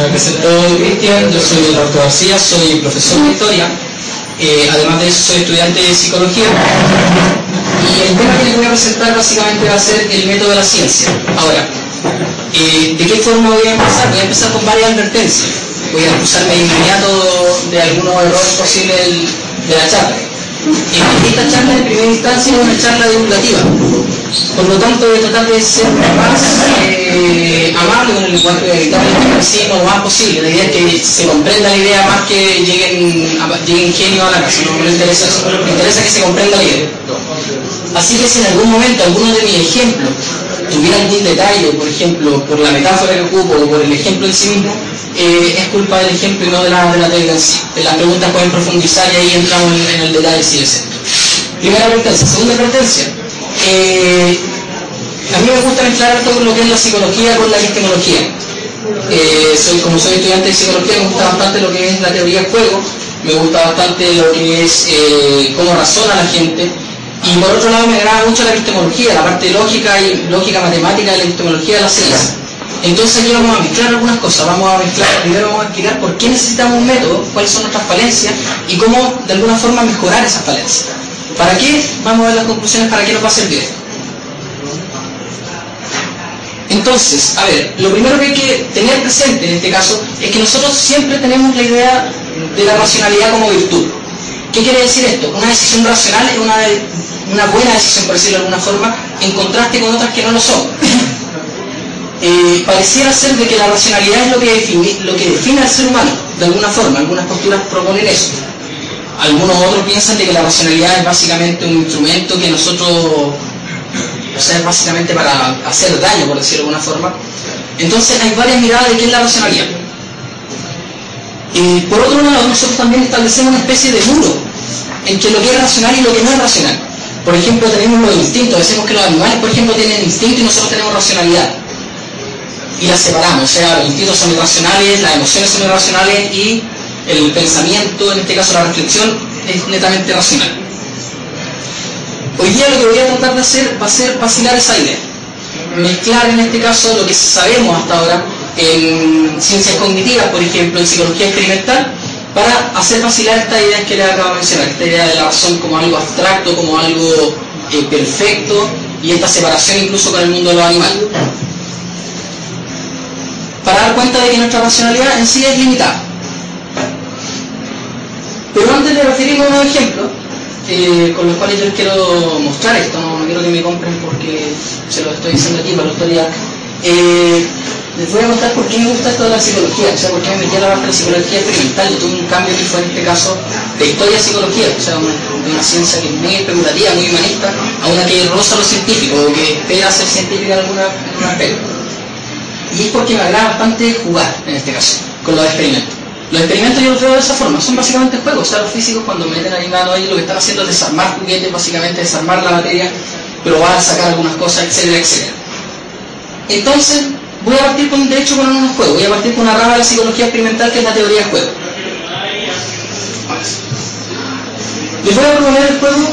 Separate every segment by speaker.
Speaker 1: me presentó Cristian, yo soy Roberto García, soy profesor de historia, además de eso soy estudiante de psicología, y el tema que les voy a presentar básicamente va a ser el método de la ciencia. Ahora, ¿de qué forma voy a empezar? Voy a empezar con varias advertencias, voy a acusarme de inmediato de algunos errores posibles de la charla. Esta charla en primera instancia es una charla divulgativa, por lo tanto voy a tratar de ser más amable con el lenguaje, de evitar el tecnicismo lo más posible. La idea es que se comprenda la idea más que lleguen genios a la casa, no me interesa eso, me interesa que se comprenda la idea. Así que si en algún momento alguno de mis ejemplos tuviera algún detalle, por ejemplo, por la metáfora que ocupo o por el ejemplo en sí mismo, es culpa del ejemplo y no de la teoría en sí. Las preguntas pueden profundizar y ahí entramos en el detalle si desean. Primera advertencia. Segunda advertencia. A mí me gusta mezclar todo lo que es la psicología con la epistemología. Como soy estudiante de psicología, me gusta bastante lo que es la teoría del juego, me gusta bastante lo que es cómo razona la gente. Y por otro lado me agrada mucho la epistemología, la parte lógica y lógica matemática de la epistemología de la ciencia. Entonces aquí vamos a mezclar algunas cosas, primero vamos a explicar por qué necesitamos un método, cuáles son nuestras falencias y cómo de alguna forma mejorar esas falencias. ¿Para qué? Vamos a ver las conclusiones, para qué nos va a servir. Entonces, a ver, lo primero que hay que tener presente en este caso es que nosotros siempre tenemos la idea de la racionalidad como virtud. ¿Qué quiere decir esto? Una decisión racional es una buena decisión, por decirlo de alguna forma, en contraste con otras que no lo son. Pareciera ser de que la racionalidad es lo que define al ser humano, de alguna forma. Algunas posturas proponen eso. Algunos otros piensan de que la racionalidad es básicamente un instrumento que nosotros, o sea, es básicamente para hacer daño, por decirlo de alguna forma. Entonces hay varias miradas de qué es la racionalidad. Por otro lado, nosotros también establecemos una especie de muro entre lo que es racional y lo que no es racional. Por ejemplo, tenemos los instintos. Decimos que los animales, por ejemplo, tienen instinto y nosotros tenemos racionalidad. Y las separamos, o sea, los instintos son irracionales, las emociones son irracionales y el pensamiento, en este caso la reflexión, es netamente racional. Hoy día lo que voy a tratar de hacer va a ser vacilar esa idea. Mezclar en este caso lo que sabemos hasta ahora en ciencias cognitivas, por ejemplo, en psicología experimental, para hacer vacilar estas ideas que les acabo de mencionar, esta idea de la razón como algo abstracto, como algo perfecto, y esta separación incluso con el mundo de los animales. Para dar cuenta de que nuestra racionalidad en sí es limitada. Pero antes de referirme a unos ejemplos, con los cuales yo les quiero mostrar esto, no quiero que me compren porque se lo estoy diciendo aquí para la autoridad, les voy a contar por qué me gusta esto de la psicología, o sea, por qué me metí a la parte de la psicología experimental. Yo tuve un cambio que fue en este caso de historia a psicología, o sea, de una ciencia que es muy especulativa, muy humanista, a una que roza lo científico, o que espera ser científica en algún aspecto. Y es porque me agrada bastante jugar, en este caso, con los experimentos. Los experimentos yo los veo de esa forma, son básicamente juegos. O sea, los físicos cuando meten ahí mano ahí lo que están haciendo es desarmar juguetes, básicamente desarmar la materia, probar, sacar algunas cosas, etcétera, etcétera. Entonces, voy a partir con unos juegos, voy a partir con una rama de la psicología experimental que es la teoría de juego. Les voy a proponer el juego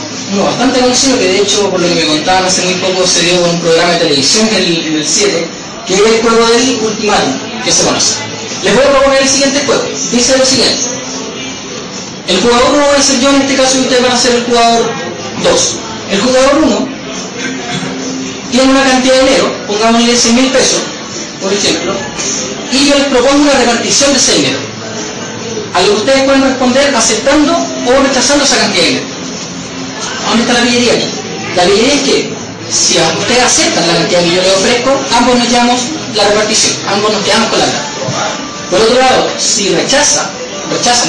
Speaker 1: bastante conocido, que de hecho, por lo que me contaban hace muy poco, se dio con un programa de televisión en el 7, que es el juego del ultimátum, que se conoce. Les voy a proponer el siguiente juego. Dice lo siguiente: el jugador 1 voy a ser yo en este caso y ustedes van a ser el jugador 2. El jugador 1 tiene una cantidad de dinero, pongámosle 100.000 pesos, por ejemplo, y yo les propongo una repartición de ese dinero. A lo que ustedes pueden responder aceptando o rechazando esa cantidad de dinero. ¿Dónde está la pillería aquí? La pillería es que si ustedes aceptan la cantidad que yo les ofrezco, ambos nos llevamos la repartición, ambos nos quedamos con la plata. Por otro lado, si rechazan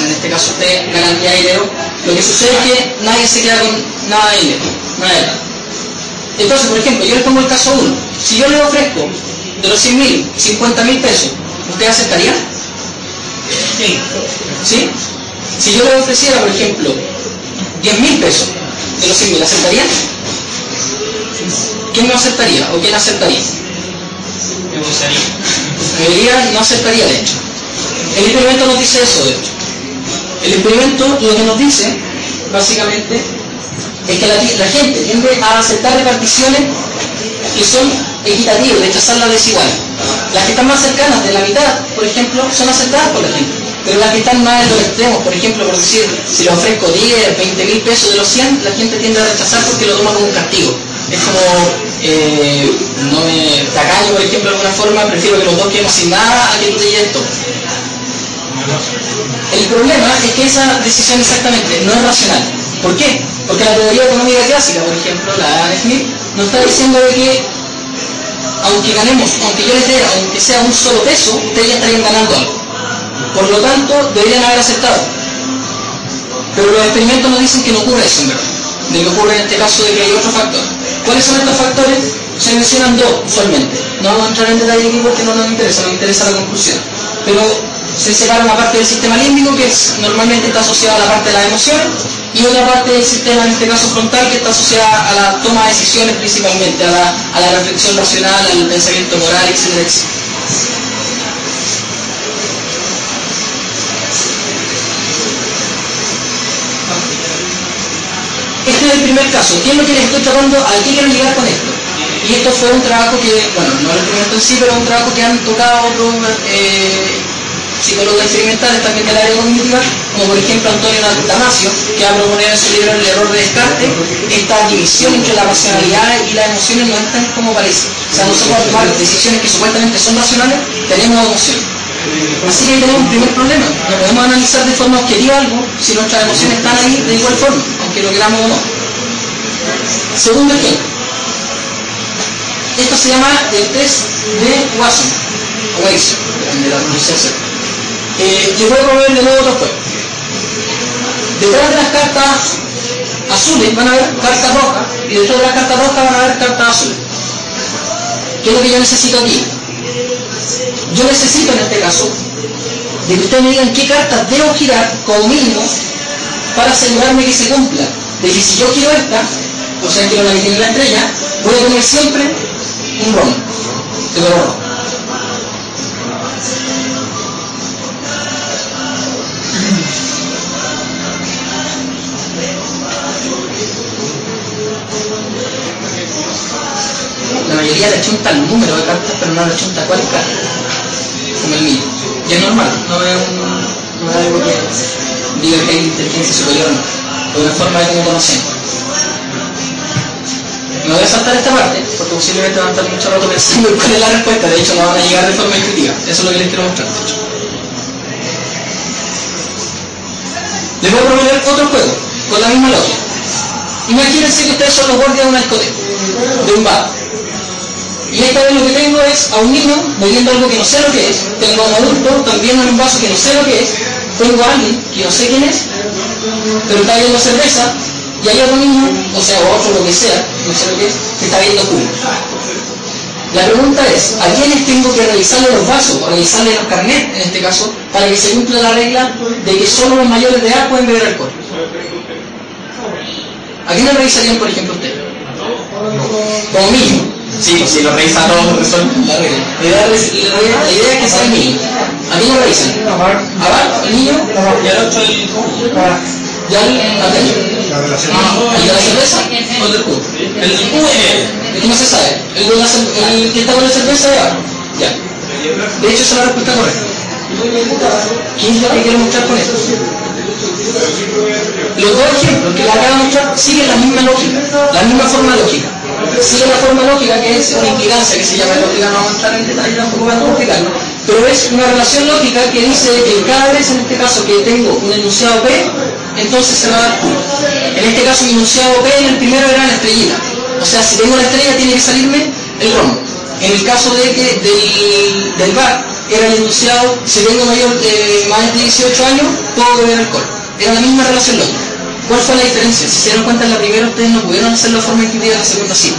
Speaker 1: en este caso ustedes la cantidad de dinero, lo que sucede es que nadie se queda con nada de dinero, nada de plata. Entonces, por ejemplo, yo les pongo el caso 1. Si yo les ofrezco de los 100.000, 50.000 pesos, ¿ustedes aceptarían? Sí. ¿Sí? Si yo les ofreciera, por ejemplo, 10.000 pesos de los 100.000, ¿aceptarían? ¿Quién no aceptaría o quién aceptaría?
Speaker 2: Me gustaría.
Speaker 1: La mayoría no aceptaría, de hecho. El experimento nos dice eso, de hecho. El experimento lo que nos dice, básicamente, es que la gente tiende a aceptar reparticiones que son equitativo, de trazar las desiguales. Las que están más cercanas de la mitad, por ejemplo, son aceptadas por la gente. Pero las que están más en los extremos, por ejemplo, por decir, si le ofrezco 10, 20 mil pesos de los 100, la gente tiende a rechazar porque lo toma como un castigo. Es como, no me tacaño, por ejemplo, de alguna forma, prefiero que los dos quedemos sin nada a que tú te lleves todo. El problema es que esa decisión exactamente no es racional. ¿Por qué? Porque la teoría económica clásica, por ejemplo, la de Adam Smith, nos está diciendo de que aunque ganemos, aunque yo les dé, aunque sea un solo peso, ustedes ya estarían ganando algo. Por lo tanto, deberían haber aceptado. Pero los experimentos nos dicen que no ocurre eso, en verdad. De que ocurre en este caso de que hay otro factor. ¿Cuáles son estos factores? Se mencionan dos, usualmente. No vamos a entrar en detalle aquí porque no nos interesa la conclusión. Pero se separa una parte del sistema límbico, que normalmente está asociada a la parte de las emociones, y otra parte del sistema, en este caso frontal, que está asociada a la toma de decisiones principalmente, a la reflexión racional, al pensamiento moral, etcétera, etcétera. Este es el primer caso. ¿Qué es lo que les estoy tratando? ¿A qué quiero llegar con esto? Y esto fue un trabajo que, bueno, no el experimento en sí, pero un trabajo que han tocado otros psicólogos experimentales también del área cognitiva, como por ejemplo Antonio Damasio, que va a proponer en su libro El error de Descartes, esta división entre la racionalidad y las emociones no es tan como parece. O sea, nosotros al tomar decisiones que supuestamente son racionales, tenemos emociones. Así que ahí tenemos un primer problema. No podemos analizar de forma objetiva algo si nuestras emociones están ahí de igual forma, aunque lo queramos o no. Segundo ejemplo. Esto se llama el test de Watson, o Watson, de la pronunciación. Yo voy a promover de nuevo otro juego. Detrás de las cartas azules van a haber cartas rojas, y detrás de las cartas rojas van a haber cartas azules. ¿Qué es lo que yo necesito aquí? Yo necesito en este caso de que ustedes me digan qué cartas debo girar como mínimo para asegurarme que se cumpla. De que si yo giro esta, o sea, quiero la que tiene la estrella, voy a tener siempre un ron de color rojo. La mayoría le achunta el número de cartas, pero no le achunta cuál carta, como el mío. Y es normal, no es algo que diga que hay inteligencia superior o no. Es una forma de cómo conocemos. Me voy a saltar esta parte, porque posiblemente van a estar mucho rato pensando en cuál es la respuesta. De hecho, no van a llegar de forma intuitiva. Eso es lo que les quiero mostrar, de hecho. Les voy a proponer otro juego, con la misma lógica. Imagínense que ustedes son los guardias de una discoteca, de un bar. Y esta vez lo que tengo es a un niño bebiendo algo que no sé lo que es, tengo a un adulto también en un vaso que no sé lo que es, tengo a alguien que no sé quién es, pero está bebiendo cerveza, y hay otro niño, o sea, o otro lo que sea, no sé lo que es, que está bebiendo jugo. La pregunta es, ¿a quiénes tengo que revisarle los vasos, o revisarle los carnets, en este caso, para que se cumpla la regla de que solo los mayores de edad pueden beber alcohol? ¿A quién le revisarían, por ejemplo, usted? Como niño. Sí, pues si lo revisa todo, resuelve la regla. La idea es que sea el niño. ¿A quién lo revisan? ¿A Bart, el niño? ¿Y al otro el jugo? ¿Y al niño? ¿Y a la cerveza? ¿O el del jugo? El del jugo es él. El que no se sabe. El que está con la cerveza es Bart. Ya. De hecho, esa es la respuesta correcta. ¿Qué es lo que quiero mostrar con esto? Los dos ejemplos que les acabo de mostrar siguen la misma lógica, la misma forma lógica. Sigue la forma lógica que es una implicancia que se llama lógica, no vamos a entrar en detalle tampoco para complicarlo, pero es una relación lógica que dice que cada vez en este caso que tengo un enunciado P, entonces se va a dar Q. En este caso mi enunciado P en el primero era la estrellita, o sea, si tengo la estrella tiene que salirme el rombo. En el caso de que del bar era el enunciado, si tengo más de 18 años, puedo beber alcohol. Era la misma relación lógica. ¿Cuál fue la diferencia? Si se dieron cuenta en la primera, ustedes no pudieron hacerlo de forma intuitiva, en la segunda sí.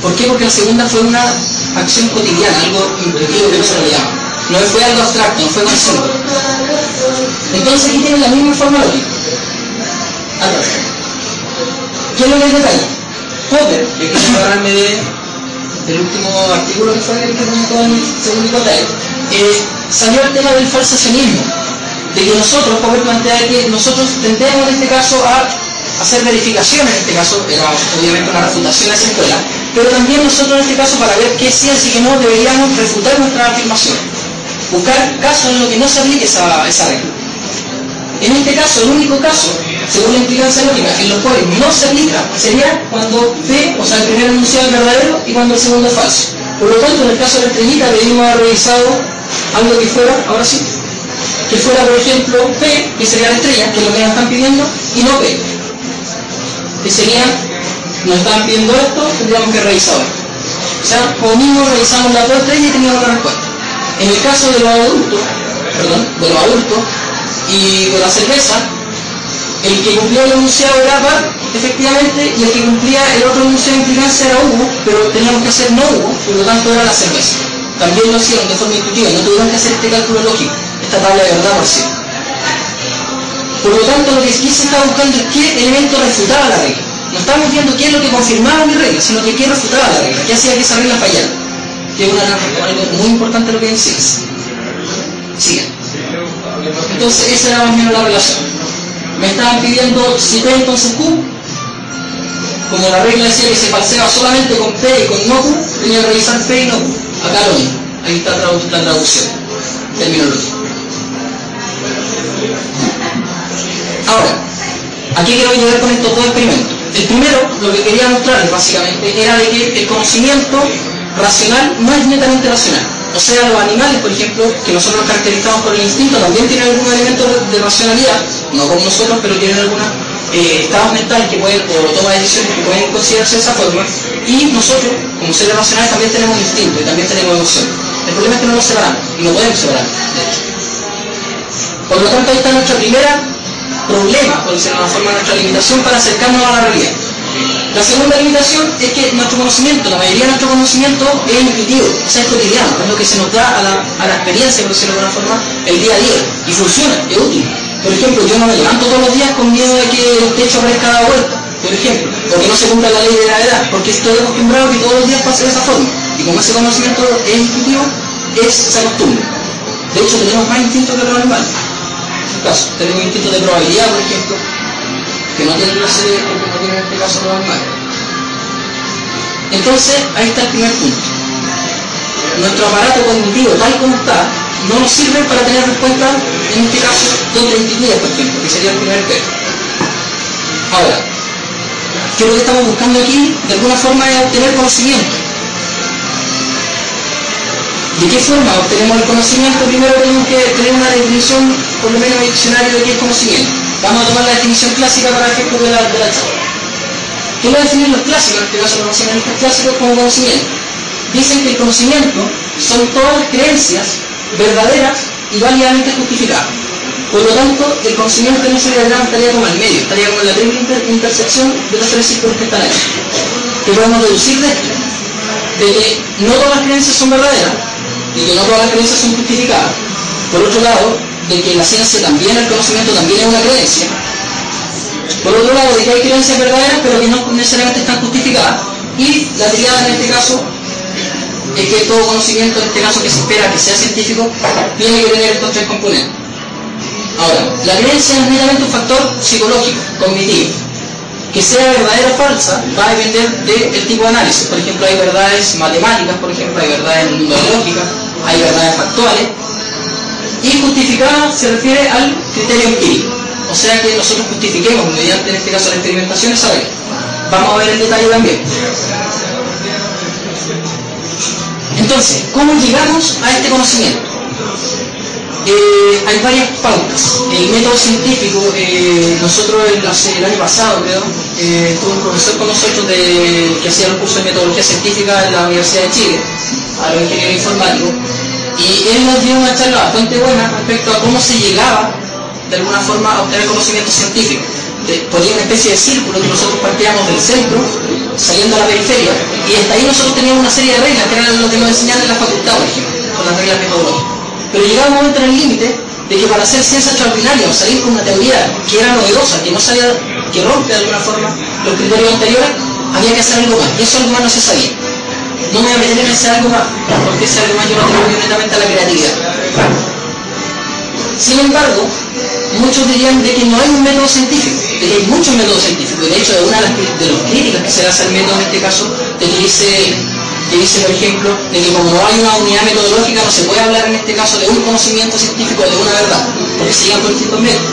Speaker 1: ¿Por qué? Porque la segunda fue una acción cotidiana, algo intuitivo que nosotros le llamamos. No fue algo abstracto, no fue consciente. Entonces aquí tienen la misma forma lógica. ¿Qué es lo que es detalle? Popper, que quiero acordarme del último artículo que fue el que publicó Dale, salió el tema del falsacionismo, de que nosotros, Popper plantea que nosotros tendemos en este caso a hacer verificaciones, en este caso era obviamente una refutación a esa escuela, pero también nosotros en este caso, para ver qué sí y qué no, deberíamos refutar nuestra afirmación, buscar casos en los que no se aplique esa regla. En este caso, el único caso, según la implicancia lógica, en los cuales no se aplica, sería cuando P, o sea, el primer enunciado es verdadero y cuando el segundo es falso. Por lo tanto, en el caso de la estrellita, debimos haber revisado algo que fuera, ahora sí, que fuera, por ejemplo, P, que sería la estrella, que es lo que nos están pidiendo, y no P, que sería, nos estaban pidiendo esto, tendríamos que revisar esto. O sea, como mismo revisamos las dos estrellas y teníamos la respuesta. En el caso de los adultos, y con la cerveza, el que cumplía el enunciado era par, efectivamente, y el que cumplía el otro enunciado de implicancia era Hugo, pero teníamos que hacer no Hugo, por lo tanto era la cerveza. También lo hicieron de forma intuitiva, no tuvieron que hacer este cálculo lógico, esta tabla de verdad parcial. Por lo tanto, lo que aquí se está buscando es qué elemento refutaba la regla. No estamos viendo qué es lo que confirmaba mi regla, sino que qué refutaba la regla, qué hacía que esa regla fallara. Que es algo muy importante lo que dice. Sigan. Entonces, esa era más o menos la relación. Me estaban pidiendo si P, entonces Q. Como la regla decía que se falseaba solamente con P y con no Q, tenía que revisar P y no Q. Acá lo mismo. Ahí está la traducción terminológica. Ahora, ¿a qué quiero llegar con estos dos experimentos? El primero, lo que quería mostrarles básicamente, era de que el conocimiento racional no es netamente racional. O sea, los animales, por ejemplo, que nosotros caracterizamos por el instinto, también tienen algunos elementos de racionalidad, no como nosotros, pero tienen algunos estados mentales que pueden, o toma de decisiones que pueden considerarse de esa forma. Y nosotros, como seres racionales, también tenemos instinto y también tenemos emoción. El problema es que no los separamos, y no podemos separarlos, de hecho. Por lo tanto, ahí está nuestra primera problema, por decirlo de una forma, nuestra limitación para acercarnos a la realidad. La segunda limitación es que nuestro conocimiento, la mayoría de nuestro conocimiento es intuitivo, o sea, es cotidiano, es lo que se nos da a la experiencia, por decirlo de alguna forma, el día a día, y funciona, es útil. Por ejemplo, yo no me levanto todos los días con miedo de que el techo aparezca a la vuelta, por ejemplo, o que no se cumpla la ley de gravedad, porque estoy acostumbrado a que todos los días pase de esa forma, y como ese conocimiento es intuitivo, se acostumbra. De hecho, tenemos más instintos que los animales. Caso, tenemos instintos de probabilidad, por ejemplo, que no tienen la serie porque no tienen en este caso los animales. Entonces, ahí está el primer punto. Nuestro aparato cognitivo, tal como está, no nos sirve para tener respuestas, en este caso, contraintuitivas, por ejemplo, que sería el primer P. Ahora, ¿qué es lo que estamos buscando aquí? De alguna forma es obtener conocimiento. ¿De qué forma obtenemos el conocimiento? Primero tenemos que tener una definición, por lo menos en el diccionario, de qué es conocimiento. Vamos a tomar la definición clásica para efectos de la charla. ¿Qué lo definen los clásicos, en este caso los conocimientos clásicos, como conocimiento? Dicen que el conocimiento son todas las creencias verdaderas y válidamente justificadas. Por lo tanto, el conocimiento en ese diagrama estaría como al medio, estaría como en la triple intersección de los tres círculos que están ahí. ¿Qué podemos deducir de esto? De que no todas las creencias son verdaderas y que no todas las creencias son justificadas. Por otro lado, de que la ciencia también, el conocimiento también es una creencia. Por otro lado, de que hay creencias verdaderas pero que no necesariamente están justificadas. Y la triada en este caso es que todo conocimiento, en este caso que se espera que sea científico, tiene que tener estos tres componentes. Ahora, la creencia es netamente un factor psicológico, cognitivo. Que sea verdadera o falsa va a depender del tipo de análisis. Por ejemplo, hay verdades matemáticas, por ejemplo, hay verdades en el mundo de la lógica, hay verdades factuales. Y justificada se refiere al criterio empírico. O sea que nosotros justifiquemos, mediante en este caso la experimentación, esa regla. Vamos a ver el detalle también. Entonces, ¿cómo llegamos a este conocimiento? Hay varias pautas. El método científico, nosotros el año pasado, creo, tuvo un profesor con nosotros que hacía los cursos de metodología científica en la Universidad de Chile, a los ingenieros informáticos, y él nos dio una charla bastante buena respecto a cómo se llegaba, de alguna forma, a obtener conocimiento científico. Ponía una especie de círculo que nosotros partíamos del centro, saliendo a la periferia, y hasta ahí nosotros teníamos una serie de reglas, que eran lo que nos enseñaban en la facultad, por ejemplo, con las reglas metodológicas. Pero llegaba un momento en el límite de que para hacer ciencia extraordinaria o salir con una teoría que era novedosa, que no sabía, que rompe de alguna forma los criterios anteriores, había que hacer algo más, y eso algo más no se sabía. No me voy a meter en ese algo más, porque ese algo más yo lo atribuyo netamente a la creatividad. Sin embargo, muchos dirían de que no hay un método científico, de que hay muchos métodos científicos. De hecho, una de las críticas que se le hace al método en este caso, de que dice, por ejemplo, de que como no hay una unidad metodológica, no se puede hablar en este caso de un conocimiento científico, de una verdad, porque se llegan por distintos métodos.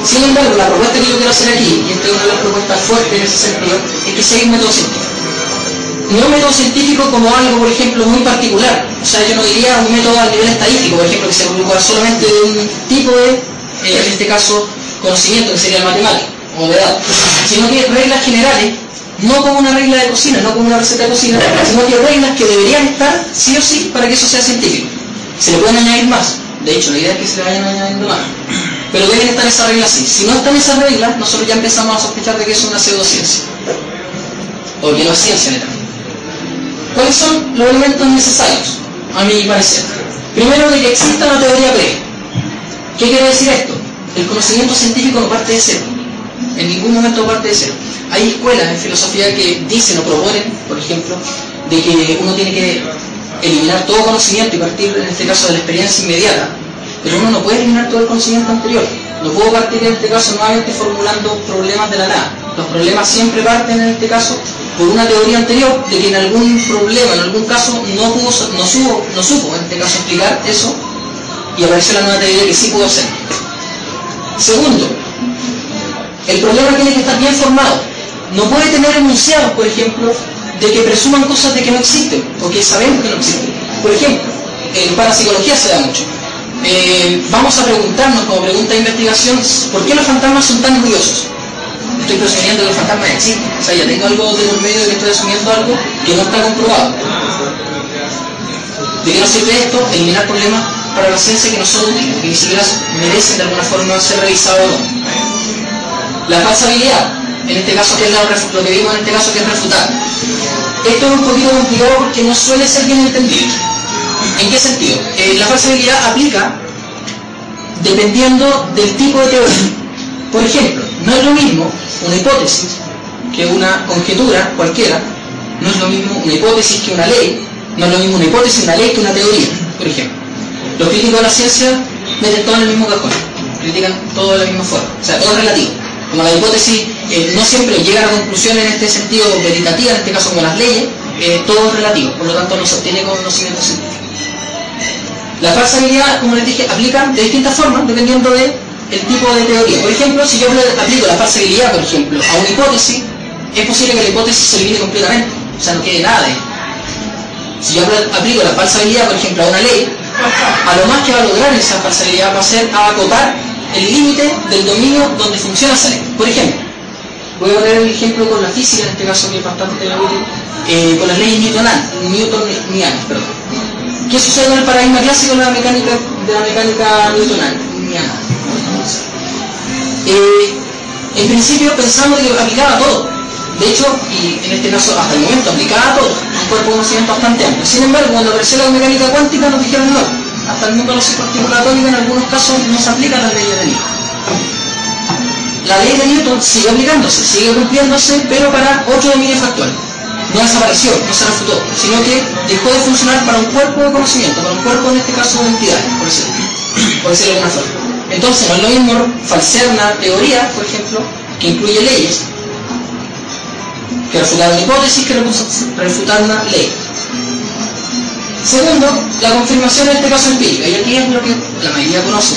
Speaker 1: Sin embargo, la propuesta que yo quiero hacer aquí, y esta es una de las propuestas fuertes en ese sentido, es que sí hay un método científico. No un método científico como algo, por ejemplo, muy particular. O sea, yo no diría un método a nivel estadístico, por ejemplo, que se ocupa solamente de un tipo de, en este caso, conocimiento, que sería el matemático, o de datos, sino que reglas generales, no como una regla de cocina, no como una receta de cocina, sino que reglas que deberían estar sí o sí para que eso sea científico. Se le pueden añadir más, de hecho, la idea es que se le vayan añadiendo más, pero deben estar esas reglas sí. Si no están esas reglas, nosotros ya empezamos a sospechar de que es una pseudociencia, o que no es ciencia netamente. ¿Cuáles son los elementos necesarios, a mi parecer? Primero, de que exista una teoría previa. ¿Qué quiere decir esto? El conocimiento científico no parte de cero. En ningún momento parte de cero. Hay escuelas en filosofía que dicen o proponen, por ejemplo, de que uno tiene que eliminar todo conocimiento y partir, en este caso, de la experiencia inmediata. Pero uno no puede eliminar todo el conocimiento anterior. No puedo partir, en este caso, nuevamente formulando problemas de la nada. Los problemas siempre parten, en este caso, por una teoría anterior de que en algún problema, en algún caso, no supo, en este caso, explicar eso, y apareció la nueva teoría que sí pudo hacer. Segundo, el problema tiene que estar bien formado. No puede tener enunciados, por ejemplo, de que presuman cosas de que no existen, o que sabemos que no existen. Por ejemplo, en parapsicología se da mucho. Vamos a preguntarnos, como pregunta de investigación, ¿por qué los fantasmas son tan ruidosos? Estoy presumiendo que los fantasmas existen. O sea, ya tengo algo de por medio de que estoy asumiendo algo que no está comprobado. ¿De qué nos sirve esto? Eliminar problemas para la ciencia que no son útiles, que ni siquiera merecen de alguna forma ser revisados o no. La falsabilidad, en este caso, que es lo que vimos en este caso, que es refutar. Esto es un poquito complicado porque no suele ser bien entendido. ¿En qué sentido? La falsabilidad aplica dependiendo del tipo de teoría. Por ejemplo, no es lo mismo una hipótesis que una conjetura cualquiera, no es lo mismo una hipótesis que una ley, no es lo mismo una hipótesis, una ley que una teoría, por ejemplo. Los críticos de la ciencia meten todo en el mismo cajón, critican todo de la misma forma, o sea, todo es relativo. Como la hipótesis no siempre llega a la conclusión en este sentido veritativa, en este caso como las leyes, todo es relativo, por lo tanto no se obtiene conocimiento científico. La falsabilidad, como les dije, aplica de distintas formas dependiendo del tipo de teoría. Por ejemplo, si yo aplico la falsabilidad, por ejemplo, a una hipótesis, es posible que la hipótesis se elimine completamente, o sea, no quede nada de ella. Si yo aplico la falsabilidad, por ejemplo, a una ley, a lo más que va a lograr esa falsabilidad va a ser a acotar el límite del dominio donde funciona esa ley. Por ejemplo, voy a poner el ejemplo con la física, en este caso que es bastante útil, con las leyes newtonianas. ¿Qué sucede con el paradigma clásico de la mecánica newtoniana? En principio pensamos que aplicaba a todo. De hecho, y en este caso hasta el momento aplicaba a todo, un cuerpo de conocimiento bastante amplio. Sin embargo, cuando apareció la mecánica cuántica nos dijeron no, hasta el mundo de los partículas atómicas en algunos casos no se aplican las leyes de Newton. La ley de Newton sigue aplicándose, sigue cumpliéndose, pero para otro dominio factual. No desapareció, no se refutó, sino que dejó de funcionar para un cuerpo de conocimiento, para un cuerpo en este caso de entidades, por decirlo de alguna forma. Entonces no es lo mismo falsear una teoría, por ejemplo, que incluye leyes, que refutar una hipótesis, que refutar una ley. Segundo, la confirmación en este caso empírica, y aquí es lo que la mayoría conoce,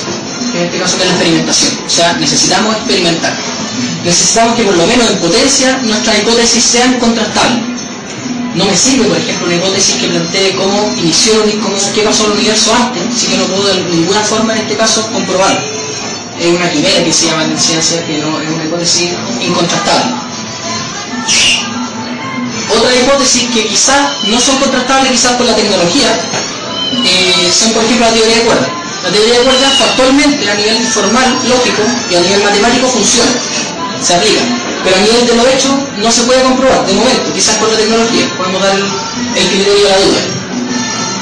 Speaker 1: que en este caso que es la experimentación. O sea, necesitamos experimentar. Necesitamos que por lo menos en potencia nuestras hipótesis sean contrastables. No me sirve, por ejemplo, una hipótesis que plantee cómo inició, qué pasó en el universo antes, si que no puedo de ninguna forma en este caso comprobarlo. Es una quimera que se llama en ciencia, que no es una hipótesis incontrastable. Otra hipótesis que quizás no son contrastables quizás con la tecnología, son por ejemplo la teoría de cuerdas. La teoría de cuerdas factualmente a nivel formal, lógico y a nivel matemático funciona, se aplica. Pero a nivel de lo hecho no se puede comprobar, de momento, quizás con la tecnología, podemos dar el criterio de la duda.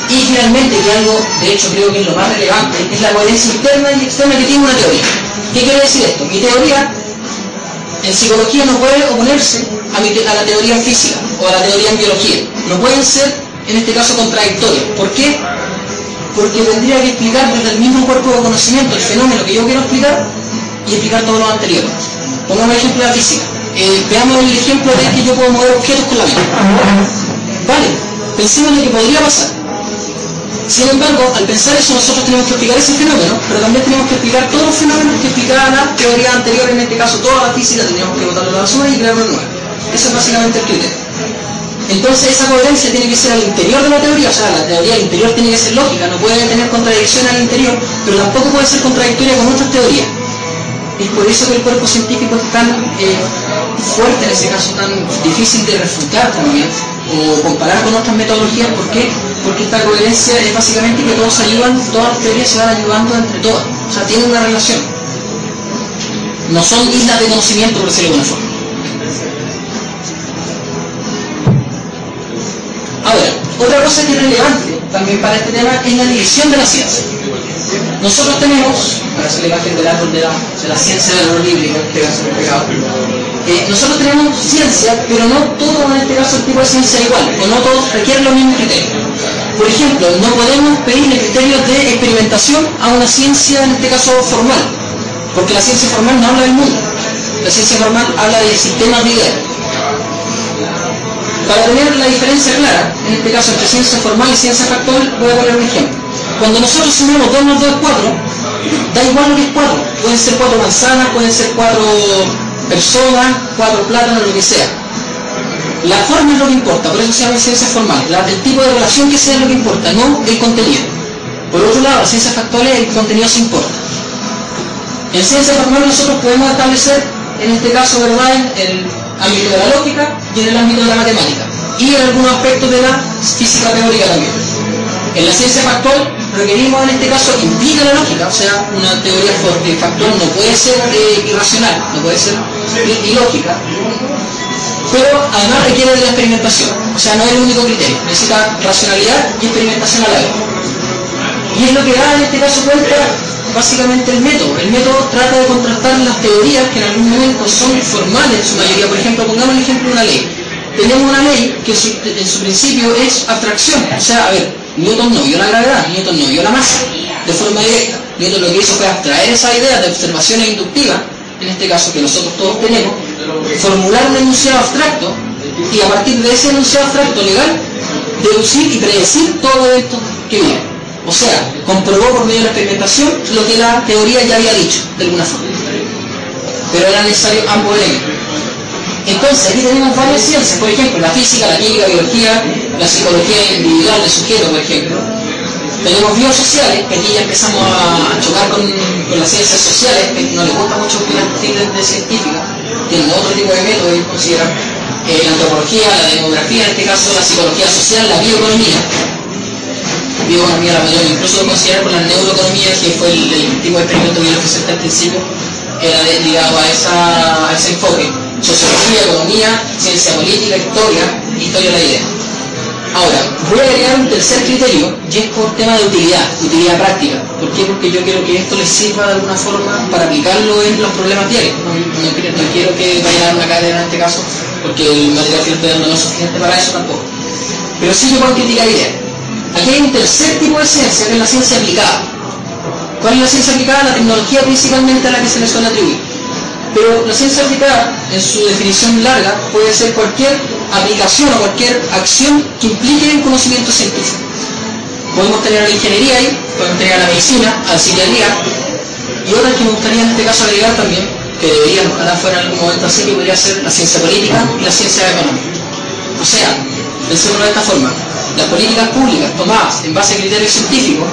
Speaker 1: Y finalmente, que algo, de hecho creo que es lo más relevante, es la coherencia interna y externa que tiene una teoría. ¿Qué quiere decir esto? Mi teoría en psicología no puede oponerse a la teoría en física o a la teoría en biología. No pueden ser, en este caso, contradictorias. ¿Por qué? porque tendría que explicar desde el mismo cuerpo de conocimiento el fenómeno que yo quiero explicar y explicar todo lo anterior. Pongamos el ejemplo de la física. Veamos el ejemplo de que yo puedo mover objetos con la mente. Vale, pensemos en lo que podría pasar. Sin embargo, al pensar eso nosotros tenemos que explicar ese fenómeno, pero también tenemos que explicar todos los fenómenos que explicaban la teoría anterior, en este caso toda la física, tendríamos que botarlo a la basura y crear una nueva. Eso es básicamente el criterio. Entonces esa coherencia tiene que ser al interior de la teoría, o sea, la teoría al interior tiene que ser lógica, no puede tener contradicción al interior, pero tampoco puede ser contradictoria con otras teorías. Es por eso que el cuerpo científico es tan fuerte, en ese caso tan difícil de refutar también, o comparar con otras metodologías. ¿Por qué? Porque esta coherencia es básicamente que todos se ayudan, todas las teorías se van ayudando entre todas, o sea, tienen una relación. No son islas de conocimiento, por decirlo de alguna forma. Ahora, otra cosa que es relevante también para este tema es la división de la ciencia. Nosotros tenemos, para hacer la imagen del árbol de la ciencia del árbol bíblico, en este caso nosotros tenemos ciencia, pero no todo en este caso el tipo de ciencia es igual, o no todos requieren los mismos criterios. Por ejemplo, no podemos pedirle criterios de experimentación a una ciencia, en este caso formal, porque la ciencia formal no habla del mundo, la ciencia formal habla de sistemas de ideas. Para tener la diferencia clara, en este caso entre ciencia formal y ciencia factual, voy a poner un ejemplo. Cuando nosotros sumamos 2 más 2 es 4, da igual lo que es 4. Pueden ser 4 manzanas, pueden ser 4 personas, 4 plátanos, lo que sea. La forma es lo que importa, por eso se llama ciencia formal. El tipo de relación que sea es lo que importa, no el contenido. Por otro lado, las ciencias factuales, el contenido se importa. En ciencia formal nosotros podemos establecer, en este caso, ¿verdad?, en el ámbito de la lógica y en el ámbito de la matemática. Y en algunos aspectos de la física teórica también. En la ciencia factual requerimos, en este caso, que implica la lógica, o sea, una teoría factual no puede ser irracional, no puede ser ilógica, pero además requiere de la experimentación, o sea, no es el único criterio, necesita racionalidad y experimentación a la vez. Y es lo que da, en este caso, cuenta básicamente el método. El método trata de contrastar las teorías que en algún momento son formales en su mayoría. Por ejemplo, pongamos el ejemplo de una ley. Tenemos una ley que en su principio es abstracción, o sea, a ver, Newton no vio la gravedad, Newton no vio la masa de forma directa. Newton lo que hizo fue abstraer esa idea de observaciones inductivas, en este caso que nosotros todos tenemos, formular un enunciado abstracto y a partir de ese enunciado abstracto legal deducir y predecir todo evento que viene. O sea, comprobó por medio de la experimentación lo que la teoría ya había dicho, de alguna forma. Pero era necesario ambos elementos. Entonces, aquí tenemos varias ciencias, por ejemplo, la física, la química, la biología, la psicología individual del sujeto, por ejemplo. Tenemos biosociales, que aquí ya empezamos a chocar con las ciencias sociales, que no les gusta mucho opinar de científica, tienen otro tipo de método que consideran. La antropología, la demografía, en este caso la psicología social, la bioeconomía. Bioeconomía la podemos incluso considerar con la neuroeconomía, que fue el tipo de experimento que yo les presenté al principio, era ligado a ese enfoque. Sociología, economía, ciencia política, historia de la idea. Ahora, voy a agregar un tercer criterio, y es por tema de utilidad práctica. ¿Por qué? Porque yo quiero que esto les sirva de alguna forma para aplicarlo en los problemas diarios. No quiero que vayan a dar una cadena en este caso, porque el material que estoy dando no es suficiente para eso tampoco. Pero sí yo puedo criticar ideas. Aquí hay un tercer tipo de ciencia, que es la ciencia aplicada. ¿Cuál es la ciencia aplicada? La tecnología principalmente a la que se le suele atribuir. Pero la ciencia aplicada, en su definición larga, puede ser cualquier aplicación o cualquier acción que implique un conocimiento científico. Podemos tener a la ingeniería ahí, podemos tener a la medicina, a la psiquiatría, y otra que me gustaría en este caso agregar también, que deberían, ojalá fuera en algún momento así, que podría ser la ciencia política y la ciencia económica. O sea, pensémoslo de esta forma, las políticas públicas tomadas en base a criterios científicos,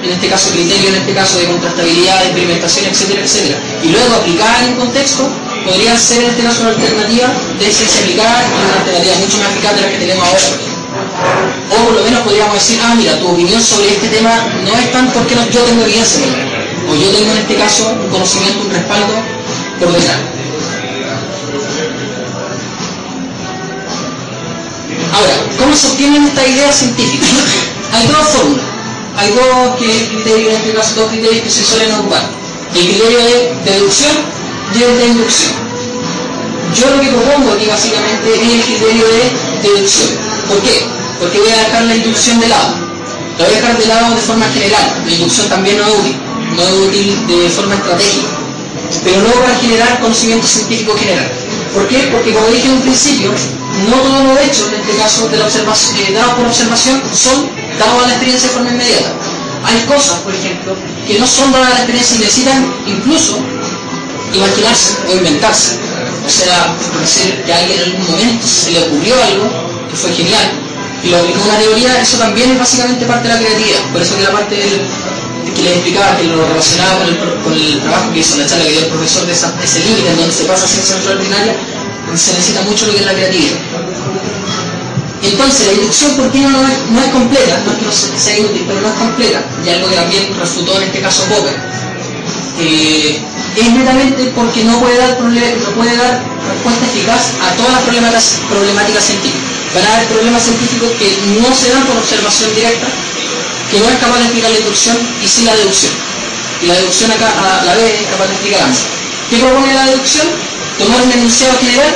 Speaker 1: en este caso criterio, en este caso de contrastabilidad, de experimentación, etcétera, etcétera, y luego aplicadas en un contexto, podría ser en este caso una alternativa de ciencia aplicada y una alternativa mucho más eficaz de la que tenemos ahora. O por lo menos podríamos decir, mira, tu opinión sobre este tema no es tan porque yo tengo evidencia, o yo tengo en este caso un conocimiento, un respaldo por detrás. Ahora, ¿cómo se obtienen estas ideas científicas? Hay dos fórmulas. Hay dos criterios, en este caso, dos criterios que se suelen ocupar. El criterio de deducción y el de inducción. Yo lo que propongo aquí básicamente es el criterio de deducción. ¿Por qué? Porque voy a dejar la inducción de lado. La voy a dejar de lado de forma general. La inducción también no es útil de forma estratégica, pero no para generar conocimiento científico general. ¿Por qué? Porque como dije en un principio, no todos los hechos, en este caso de la observación, dados por observación, son dados a la experiencia de forma inmediata. Hay cosas, por ejemplo, que no son dadas a la experiencia y necesitan incluso imaginarse o inventarse. O sea, decir que a alguien en algún momento se le ocurrió algo que fue genial y lo aplicó una teoría, eso también es básicamente parte de la creatividad. Por eso que la parte que les explicaba, que lo relacionaba con el trabajo que hizo, la charla que dio el profesor de ese límite en donde se pasa a ciencia extraordinaria, se necesita mucho lo que es la creatividad. Entonces, la inducción, ¿por qué no es completa? No es que no sea útil, pero no es completa, y algo que también refutó en este caso Popper. Es netamente porque no puede dar respuesta eficaz a todas las problemáticas científicas. Van a haber problemas científicos que no se dan por observación directa, que no es capaz de explicar la inducción y sí la deducción. Y la deducción acá a la vez es capaz de explicar ambas. ¿Qué propone la deducción? Tomar un enunciado general.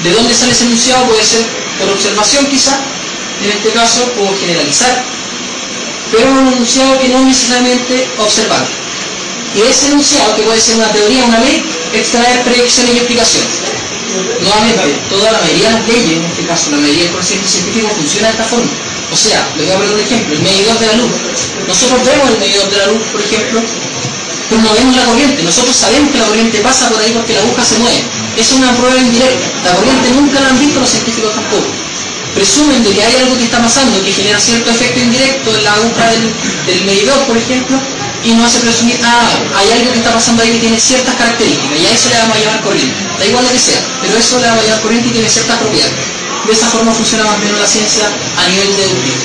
Speaker 1: ¿De dónde sale ese enunciado? Puede ser por observación quizá, en este caso, o generalizar, pero un enunciado que no es necesariamente observable. Y ese enunciado, que puede ser una teoría, una ley, extraer predicciones y explicaciones. Nuevamente, toda la mayoría de las leyes, en este caso la mayoría del conocimiento científico, funciona de esta forma. O sea, le voy a poner un ejemplo, el medidor de la luz. Nosotros vemos el medidor de la luz, por ejemplo, pero no vemos la corriente. Nosotros sabemos que la corriente pasa por ahí porque la aguja se mueve. Es una prueba indirecta. La corriente nunca la han visto los científicos tampoco. Presumen de que hay algo que está pasando que genera cierto efecto indirecto en la aguja del medidor, por ejemplo, y no hace presumir, hay algo que está pasando ahí que tiene ciertas características, y a eso le vamos a llamar corriente. Da igual lo que sea, pero eso le vamos a llamar corriente y tiene ciertas propiedades. De esa forma funciona más o menos la ciencia a nivel deductivo.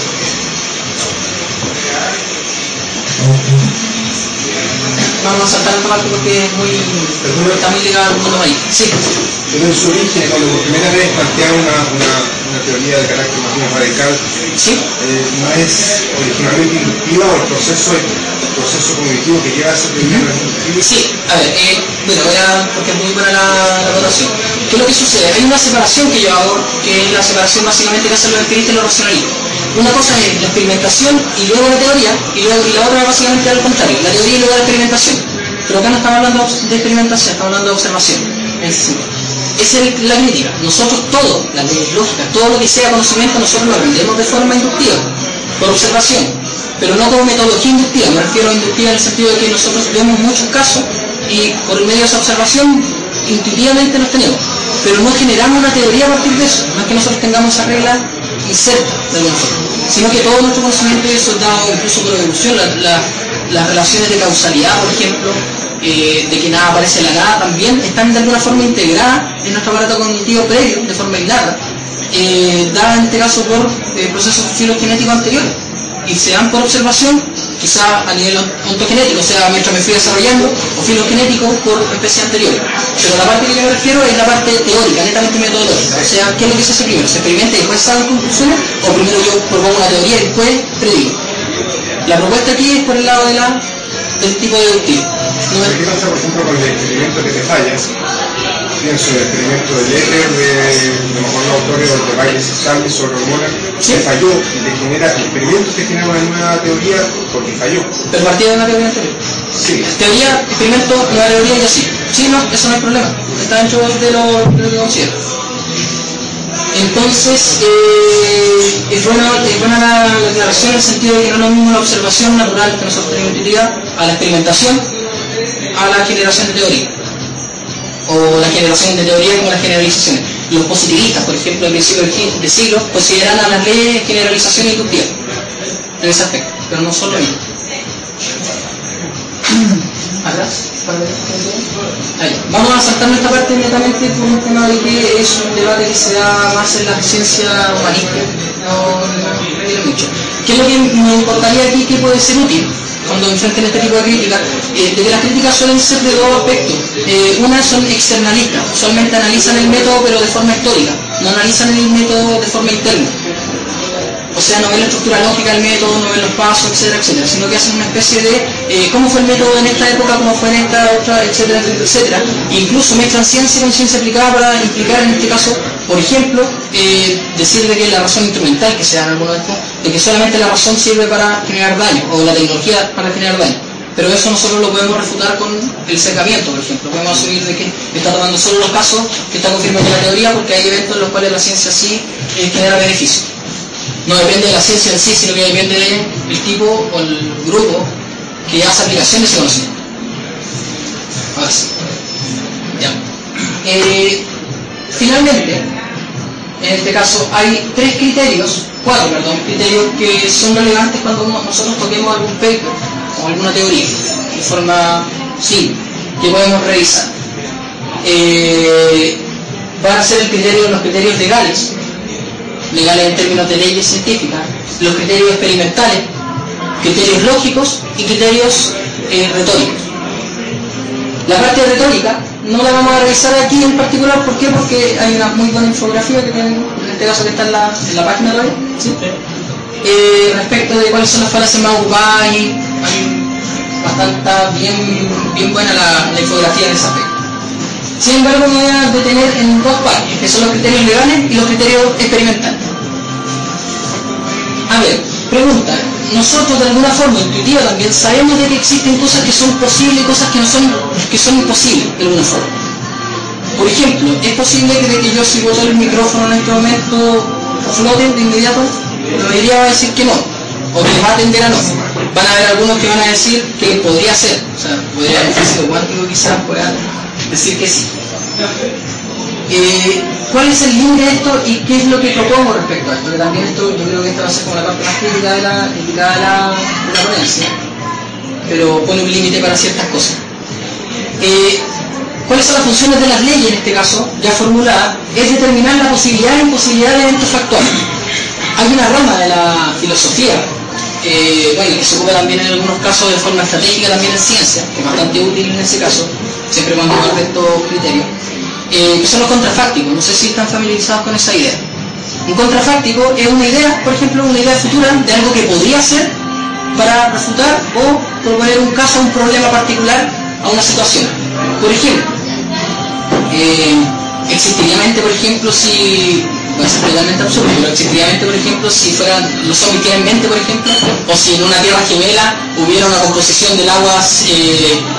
Speaker 1: Vamos a saltar esta parte porque es está muy ligada al mundo marino. Sí.
Speaker 3: Pero en su origen, cuando por primera vez plantea una teoría de carácter más bien radical,
Speaker 1: ¿sí?
Speaker 3: No es originalmente inductiva o el proceso cognitivo que lleva a esa teoría no es inductiva.
Speaker 1: Sí, a ver, bueno, porque es muy buena la votación. ¿Qué es lo que sucede? Hay una separación que yo hago, que es la separación básicamente que hacen los empiristas y los racionalistas. Una cosa es la experimentación y luego la teoría, y la otra básicamente al contrario, la teoría y luego la experimentación. Pero acá no estamos hablando de experimentación, estamos hablando de observación. Esa es la crítica. Nosotros todo, las leyes lógicas, todo lo que sea conocimiento, nosotros lo aprendemos de forma inductiva, por observación, pero no como metodología inductiva. Me refiero a inductiva en el sentido de que nosotros vemos muchos casos y por medio de esa observación intuitivamente los tenemos, pero no generamos una teoría a partir de eso. No es que nosotros tengamos esa regla inserta de alguna forma, sino que todo nuestro conocimiento de eso es dado incluso por evolución. Las relaciones de causalidad, por ejemplo, de que nada aparece en la nada, también están de alguna forma integradas en nuestro aparato cognitivo previo, de forma innata, dadas en este caso por procesos filogenéticos anteriores, y se dan por observación, quizá a nivel ontogenético, o sea, mientras me fui desarrollando, o filogenético por especies anteriores. Pero la parte que yo me refiero es la parte teórica, netamente metodológica. O sea, ¿qué es lo que se hace primero? ¿Se experimenta y después salen conclusiones? ¿O primero yo propongo una teoría y después predigo? La propuesta aquí es por el lado del tipo deductivo.
Speaker 3: ¿Qué pasa, por ejemplo, con el experimento que te falla? Pienso en el experimento del éter, de los autores de Bayes y Stanley sobre hormonas,
Speaker 1: ¿sí?
Speaker 3: Que falló y el experimento te genera una nueva teoría porque falló.
Speaker 1: Pero partía de una teoría anterior.
Speaker 3: Sí.
Speaker 1: Teoría, experimento, nueva teoría y así. Sí, no, eso no es problema. Está dentro de lo que considero. Entonces, es buena la declaración en el sentido de que no es lo mismo la observación natural que nosotros tenemos intuitiva a la experimentación, a la generación de teoría, o la generación de teoría como las generalizaciones. Los positivistas, por ejemplo, al principio del siglo, consideran a las leyes generalización inductiva en ese aspecto, pero no solo ello. ¿Atrás? Vamos a saltarnos esta parte netamente por un tema de que es un debate que se da más en la ciencia humanista, no tiene mucho. ¿Qué es lo que me importaría aquí que puede ser útil cuando enfrenten este tipo de críticas? De que las críticas suelen ser de dos aspectos. Una son externalistas, usualmente analizan el método pero de forma histórica, no analizan el método de forma interna. O sea, no ven la estructura lógica del método, no ven los pasos, etcétera, etcétera, sino que hacen una especie de cómo fue el método en esta época, cómo fue en esta otra, etcétera, etcétera. E incluso mezclan ciencia con ciencia aplicada para implicar en este caso Por ejemplo, decir de que la razón instrumental que se da en alguno de estos, de que solamente la razón sirve para generar daño, o la tecnología para generar daño. Pero eso nosotros lo podemos refutar con el secamiento, por ejemplo. Podemos asumir de que está tomando solo los casos que está confirmando la teoría, porque hay eventos en los cuales la ciencia sí genera beneficio. No depende de la ciencia en sí, sino que depende del tipo o el grupo que hace aplicación de ese conocimiento. Ahora sí. Ya. Finalmente, en este caso hay cuatro criterios que son relevantes cuando nosotros toquemos algún paper o alguna teoría, de forma simple, que podemos revisar. Van a ser los criterios legales en términos de leyes científicas, los criterios experimentales, criterios lógicos y criterios retóricos. La parte retórica no la vamos a revisar aquí en particular, ¿por qué? Porque hay una muy buena infografía que tienen, en este caso que está en la página web, ¿sí? Respecto de cuáles son las falacias más ocupadas, y bastante bien buena la infografía en ese aspecto. Sin embargo, me voy a detener en dos partes, que son los criterios legales y los criterios experimentales. A ver, pregunta, nosotros de alguna forma intuitiva también sabemos de que existen cosas que son posibles y cosas que son imposibles de alguna forma. Por ejemplo, ¿es posible que yo si boto el micrófono en este momento flote de inmediato? La mayoría va a decir que no, o que va a tender a no. Van a haber algunos que van a decir que podría ser, o sea, podría el físico cuántico quizás pueda decir que sí. ¿Cuál es el límite de esto y qué es lo que propongo respecto a esto? Que también esto, yo creo que esta va a ser como la parte más crítica de la ponencia, pero pone un límite para ciertas cosas. ¿Cuáles son las funciones de las leyes en este caso, ya formulada? Es determinar la posibilidad e imposibilidad de eventos factuales. Hay una rama de la filosofía, que se ocupa también en algunos casos de forma estratégica también en ciencia, que es bastante útil en ese caso, siempre cuando parte estos criterios, que son los contrafácticos. No sé si están familiarizados con esa idea. Un contrafáctico es una idea, por ejemplo, una idea futura de algo que podría ser para refutar o proponer un caso, un problema particular a una situación. Por ejemplo, existiríamente, por ejemplo, si... va a ser totalmente absurdo, pero existiríamente, por ejemplo, si fueran los zombies tienen mente, por ejemplo, o si en una tierra gemela hubiera una composición del agua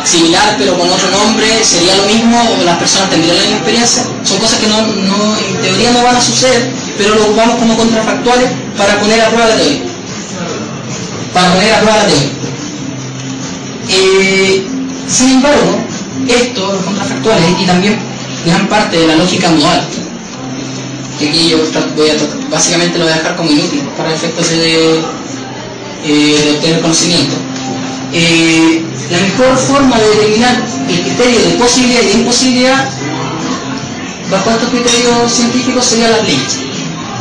Speaker 1: similar pero con otro nombre, sería lo mismo, o las personas tendrían la misma experiencia. Son cosas que en teoría no van a suceder, pero lo ocupamos como contrafactuales para poner a prueba la teoría. Sin embargo, esto, los contrafactuales, y también gran parte de la lógica modal, que aquí yo básicamente lo voy a dejar como inútil para efectos de obtener conocimiento. La mejor forma de determinar el criterio de posibilidad y de imposibilidad bajo estos criterios científicos serían las leyes.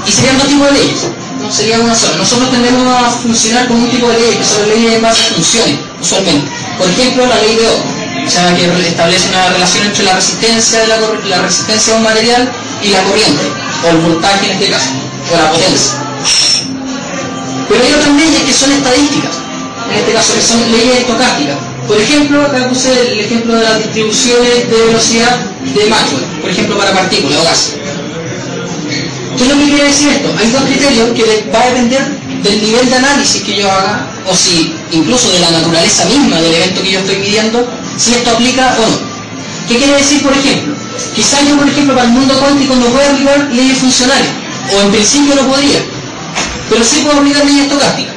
Speaker 1: Y serían dos tipos de leyes, no sería una sola. Nosotros tendemos a funcionar con un tipo de leyes que son leyes en base a funciones, usualmente. Por ejemplo, la ley de Ohm, o sea, que establece una relación entre la resistencia de un material y la corriente, o el voltaje en este caso, o la potencia. Pero hay otras leyes que son estadísticas, en este caso que son leyes estocásticas. Por ejemplo, acá puse el ejemplo de las distribuciones de velocidad de Maxwell, por ejemplo para partículas o gases. ¿Qué es lo que quiere decir esto? Hay dos criterios que va a depender del nivel de análisis que yo haga, o si incluso de la naturaleza misma del evento que yo estoy midiendo, si esto aplica o no. ¿Qué quiere decir, por ejemplo? Quizás yo, por ejemplo, para el mundo cuántico no puedo aplicar leyes funcionales, o en principio no podría, pero sí puedo aplicar leyes estocásticas.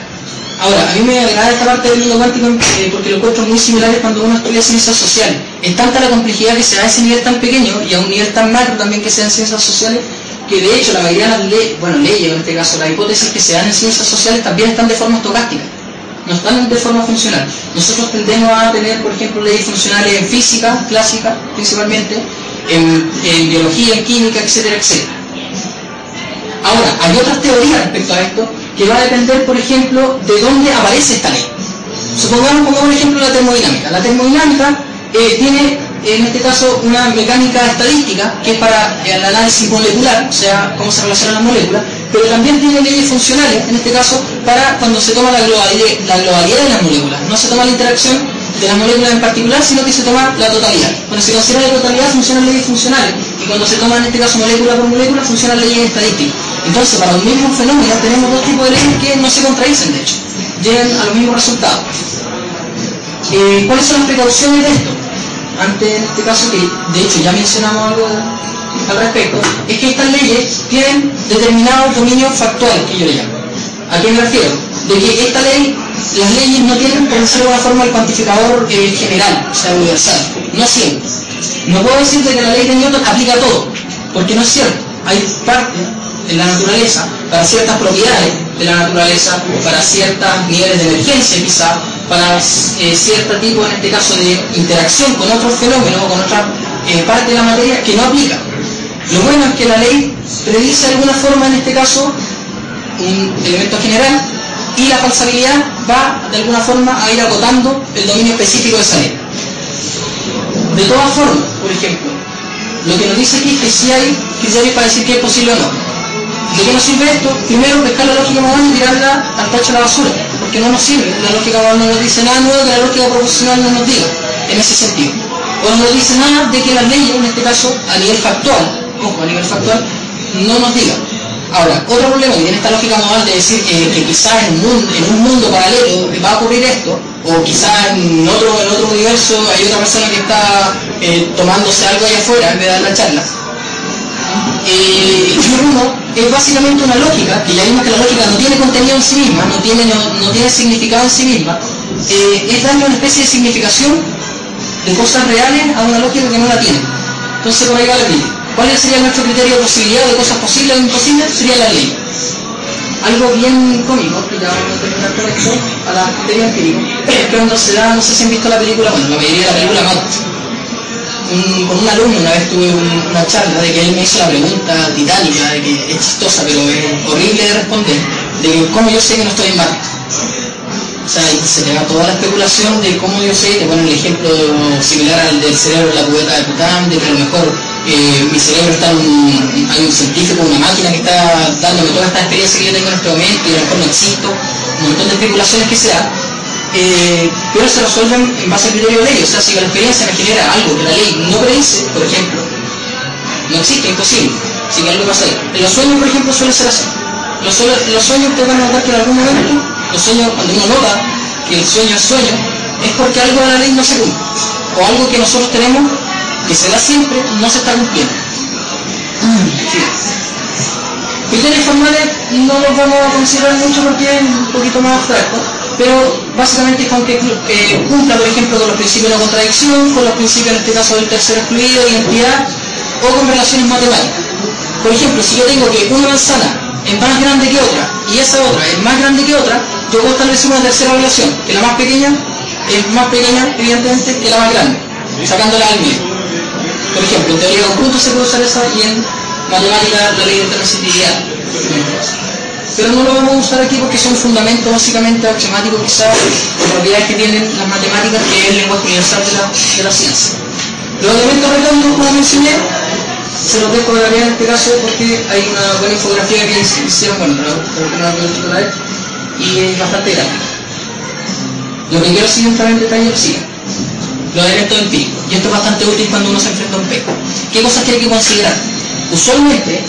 Speaker 1: Ahora, a mí me agrada esta parte del mundo cuántico porque lo encuentro muy similar cuando uno estudia ciencias sociales. Es tanta la complejidad que se da a ese nivel tan pequeño y a un nivel tan macro también que se da en ciencias sociales, que de hecho la mayoría de las leyes, en este caso las hipótesis que se dan en ciencias sociales también están de forma estocástica, no están de forma funcional. Nosotros tendemos a tener, por ejemplo, leyes funcionales en física clásica principalmente, en biología, en química, etcétera, etcétera. Ahora, hay otras teorías respecto a esto que va a depender, por ejemplo, de dónde aparece esta ley. Supongamos como por ejemplo la termodinámica. La termodinámica tiene en este caso una mecánica estadística que es para el análisis molecular, o sea, cómo se relacionan las moléculas, pero también tiene leyes funcionales, en este caso, para cuando se toma la globalidad de las moléculas. No se toma la interacción de las moléculas en particular, sino que se toma la totalidad. Cuando se considera la totalidad, funcionan leyes funcionales, y cuando se toma en este caso molécula por molécula funcionan leyes estadísticas. Entonces para un mismo fenómeno tenemos dos tipos de leyes que no se contradicen, de hecho, llegan a los mismos resultados. ¿Cuáles son las precauciones de esto? Antes, en este caso, que de hecho ya mencionamos algo al respecto, es que estas leyes tienen determinados dominios factuales, que yo le llamo. ¿A qué me refiero? De que esta ley, las leyes no tienen, por decirlo de alguna forma, el cuantificador general, o sea, universal. No siempre. No puedo decir de que la ley de Newton aplica a todo, porque no es cierto. Hay parte en la naturaleza, para ciertas propiedades de la naturaleza, para ciertos niveles de emergencia quizá, para cierto tipo, en este caso, de interacción con otros fenómenos o con otra parte de la materia que no aplica. Lo bueno es que la ley predice de alguna forma, en este caso, un elemento general, y la falsabilidad va de alguna forma a ir agotando el dominio específico de esa ley. De todas formas, por ejemplo, lo que nos dice aquí es que sí hay criterios para decir que es posible o no. ¿De qué nos sirve esto? Primero, pescar la lógica modal y tirarla al tacho de la basura, porque no nos sirve. La lógica modal no nos dice nada nuevo que la lógica proposicional no nos diga, en ese sentido. O no nos dice nada de que las leyes, en este caso, a nivel factual, ojo, a nivel factual, no nos digan. Ahora, otro problema que tiene esta lógica modal de decir que quizás en un mundo paralelo va a ocurrir esto, o quizás en otro universo hay otra persona que está tomándose algo allá afuera en vez de dar la charla. Uno es básicamente una lógica, que ya vimos que la lógica no tiene contenido en sí misma, no tiene significado en sí misma, es darle una especie de significación de cosas reales a una lógica que no la tiene. Entonces por ahí va la ley. ¿Cuál sería nuestro criterio de posibilidad de cosas posibles o imposibles? Sería la ley. Algo bien cómico, que ya vamos a terminar con esto, a la criterio empírico, es que cuando se da, no sé si han visto la película, bueno, la mayoría de la película Matrix. Con un alumno una vez tuve una charla de que él me hizo la pregunta titánica, de que es chistosa pero es horrible de responder, de que cómo yo sé que no estoy en Matrix. O sea, se le da toda la especulación de cómo yo sé, te ponen el ejemplo similar al del cerebro de la cubeta de Pután, de que a lo mejor mi cerebro está hay un científico, una máquina que está dándome toda esta experiencia que yo tengo en este momento y a lo mejor no existo, un montón de especulaciones que se dan. Pero se resuelven en base al criterio de ley. O sea, si la experiencia me genera algo que la ley no predice, por ejemplo, no existe, imposible. Así que algo pasa ahí. En los sueños, por ejemplo, suele ser así. Los sueños ustedes van a notar que en algún momento, los sueños, cuando uno nota que el sueño es sueño, es porque algo de la ley no se cumple. O algo que nosotros tenemos, que se da siempre, no se está cumpliendo. Criterios formales no los vamos a considerar mucho porque es un poquito más abstracto, pero básicamente es con que cumpla, por ejemplo, con los principios de la contradicción, con los principios, en este caso, del tercero excluido, identidad, o con relaciones matemáticas. Por ejemplo, si yo tengo que una manzana es más grande que otra, y esa otra es más grande que otra, yo puedo establecer una tercera relación, que la más pequeña es más pequeña, evidentemente, que la más grande, sacándola al medio. Por ejemplo, en teoría de conjuntos se puede usar esa, y en matemática la ley de transitividad. Pero no lo vamos a usar aquí porque son fundamentos básicamente axiomáticos quizás de propiedades que tienen las matemáticas, que es el lenguaje universal de la ciencia. Los elementos redondos, como mencioné, se los dejo de la en este caso porque hay una buena infografía que hicieron, bueno, y es bastante grande. Lo que quiero seguir entrar en detalle lo sigue. Los elementos empíricos. Y esto es bastante útil cuando uno se enfrenta a un pesco. ¿Qué cosas que hay que considerar? Usualmente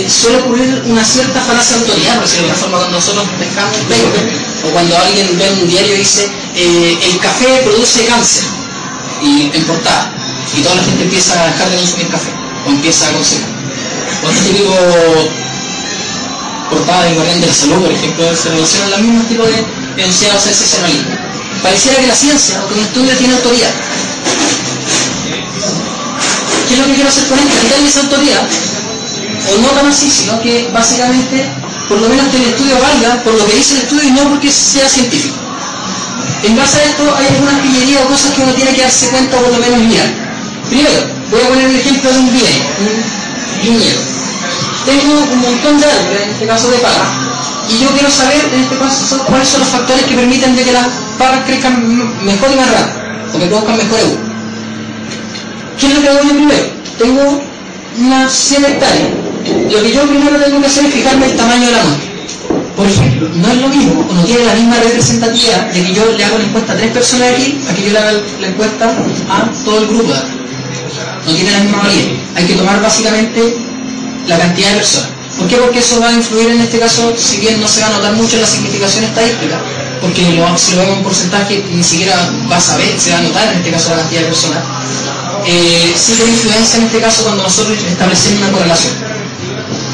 Speaker 1: suele ocurrir una cierta falacia de autoridad, por decirlo de alguna forma, cuando nosotros pescamos un pesco, o cuando alguien ve en un diario y dice el café produce cáncer, y en portada, y toda la gente empieza a dejar de consumir café, o empieza a aconsejar. O este tipo portada del Guardián de la Salud, por ejemplo, se relacionan al mismo tipo de enunciados sensacionalismo. Pareciera que la ciencia o que un estudio tiene autoridad. ¿Qué es lo que quiero hacer con esto? Quitarle esa autoridad, o no tan así, sino que básicamente, por lo menos que el estudio valga por lo que dice el estudio y no porque sea científico. En base a esto hay algunas pillerías o cosas que uno tiene que darse cuenta o por lo menos mirar. Primero, voy a poner el ejemplo de un viñedo. Tengo un montón de árboles, en este caso de parras, y yo quiero saber en este caso cuáles son los factores que permiten de que las parras crezcan mejor y más rápido, o que produzcan mejor uva. ¿Qué es lo que hago yo primero? Tengo unas 100 hectáreas. Lo que yo primero tengo que hacer es fijarme el tamaño de la muestra. Por ejemplo, no es lo mismo, o no tiene la misma representatividad de que yo le hago la encuesta a 3 personas aquí, a que yo le haga la encuesta a todo el grupo de aquí. no tiene la misma validez. Hay que tomar básicamente la cantidad de personas. ¿Por qué? Porque eso va a influir en este caso, si bien no se va a notar mucho en la significación estadística, porque si lo vemos en porcentaje ni siquiera va a saber, se va a notar en este caso la cantidad de personas. Sí tiene influencia en este caso cuando nosotros establecemos una correlación,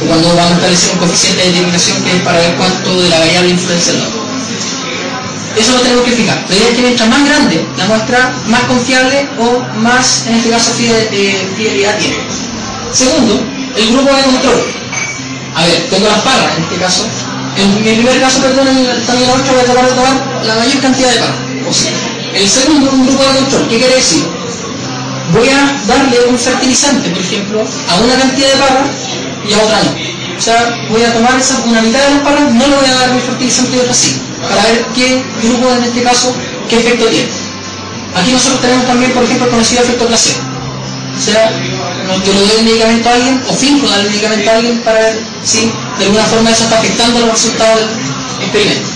Speaker 1: o cuando vamos a establecer un coeficiente de determinación que es para ver cuánto de la variable influencia el otro. Eso lo tenemos que fijar. La idea es que mientras más grande la muestra, más confiable o más, en este caso, fidelidad tiene. Segundo, el grupo de control. A ver, tengo las parras, en este caso. En mi primer caso, perdón, también la muestra voy a tratar de tomar la mayor cantidad de parras posible. El segundo, un grupo de control. ¿Qué quiere decir? Voy a darle un fertilizante, por ejemplo, a una cantidad de parras y a otra no. O sea, voy a tomar una mitad de las parras, no le voy a dar un fertilizante y otra sí, para ver qué grupo, en este caso, qué efecto tiene. Aquí nosotros tenemos también, por ejemplo, el conocido efecto placebo. O sea, yo le doy el medicamento a alguien, o finjo darle el medicamento a alguien para ver si de alguna forma eso está afectando los resultados del experimento.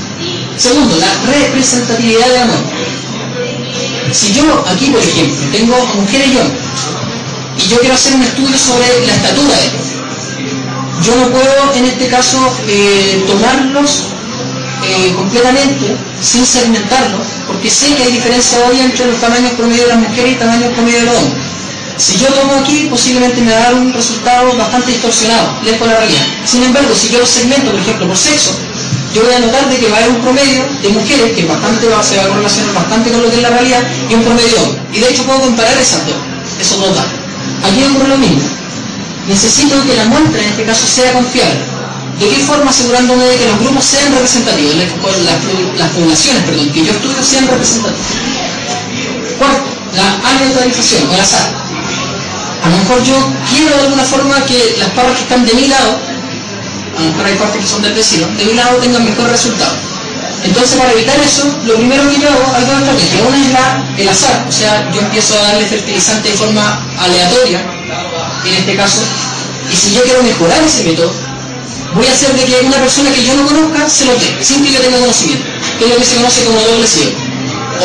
Speaker 1: Segundo, la representatividad de la muestra. Si yo aquí, por ejemplo, tengo mujeres y hombres, y yo quiero hacer un estudio sobre la estatura de ellos, yo no puedo, en este caso, tomarlos completamente sin segmentarlos, porque sé que hay diferencia hoy entre los tamaños promedio de las mujeres y tamaños promedio de los hombres. Si yo tomo aquí, posiblemente me va a dar un resultado bastante distorsionado, lejos de la realidad. Sin embargo, si yo los segmento, por ejemplo, por sexo, yo voy a notar de que va a haber un promedio de mujeres que se va a correlacionar bastante con lo que es la realidad y un promedio de hombres. Y de hecho puedo comparar esos dos datos. Aquí ocurre lo mismo. Necesito que la muestra, en este caso, sea confiable. ¿De qué forma? Asegurándome de que los grupos sean representativos, las poblaciones, que yo estudio sean representativas. Cuarto, la aleatorización o el azar. A lo mejor yo quiero de alguna forma que las parras que están de mi lado, a lo mejor hay partes que son del vecino, de mi lado tengan mejor resultado. Entonces, para evitar eso, lo primero que yo hago, hay dos estrategias. Una es el azar, o sea, yo empiezo a darle fertilizante de forma aleatoria, en este caso, y si yo quiero mejorar ese método, voy a hacer de que una persona que yo no conozca se lo dé, sin que yo tenga conocimiento, que es lo que se conoce como doble ciego,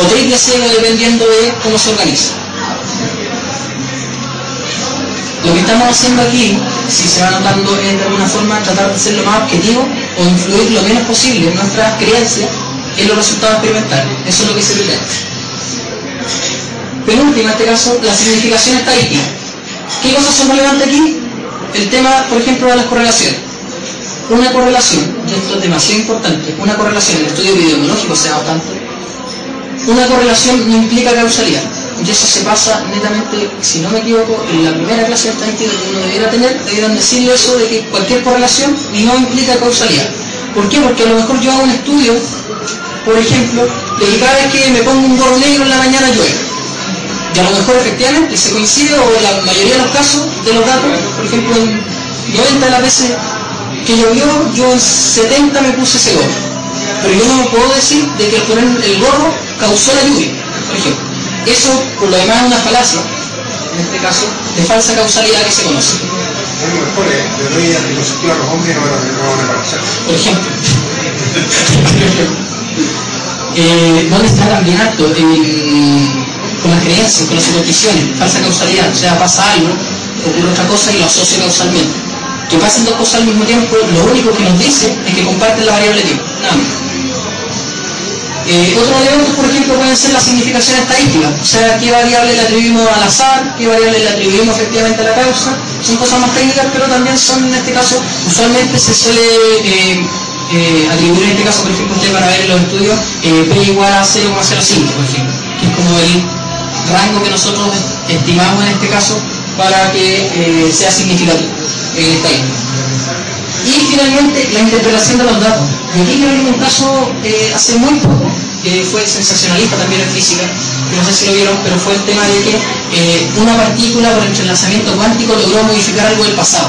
Speaker 1: o triple ciego, dependiendo de cómo se organiza. Lo que estamos haciendo aquí, si se va notando, es de alguna forma tratar de ser lo más objetivo o influir lo menos posible en nuestras creencias en los resultados experimentales. Eso es lo que se pretende. Penúltima, en este caso, la significación estadística. ¿Qué cosas son relevantes aquí? El tema, por ejemplo, de las correlaciones. Una correlación, y esto es demasiado importante, una correlación en el estudio epidemiológico se da bastante. Una correlación no implica causalidad. Y eso se pasa netamente, si no me equivoco, en la primera clase de estadística que uno debiera tener, debieran decirle eso de que cualquier correlación no implica causalidad. ¿Por qué? Porque a lo mejor yo hago un estudio, por ejemplo, de que cada vez que me pongo un gorro negro en la mañana llueve. Y a lo mejor efectivamente se coincide, o en la mayoría de los casos de los datos, por ejemplo, en 90 de las veces que llovió, yo en 70 me puse ese gorro. Pero yo no puedo decir de que poner el gorro causó la lluvia, por ejemplo. Eso, por lo demás, es una falacia, en este caso, de falsa causalidad que se conoce.
Speaker 3: A lo mejor le doy anticonceptivo a los hombres y no van a embarazar.
Speaker 1: Por ejemplo. ¿Dónde está también harto? Con las creencias, con las supersticiones, falsa causalidad. O sea, pasa algo, ocurre otra cosa y lo asocio causalmente. Que pasen dos cosas al mismo tiempo, lo único que nos dice es que comparten la variable tiempo. Nada más. Otros elementos, por ejemplo, pueden ser la significación estadística, o sea, qué variable le atribuimos al azar, qué variable le atribuimos efectivamente a la causa. Son cosas más técnicas, pero también son, en este caso, usualmente se suele atribuir, en este caso, por ejemplo, usted para ver en los estudios, P igual a 0,05, por ejemplo, que es como el rango que nosotros estimamos en este caso para que sea significativo estadístico. Y finalmente, la interpretación de los datos. Y aquí quiero ver un caso hace muy poco, que fue sensacionalista también en física, que no sé si lo vieron, pero fue el tema de que una partícula por entrelazamiento cuántico logró modificar algo del pasado.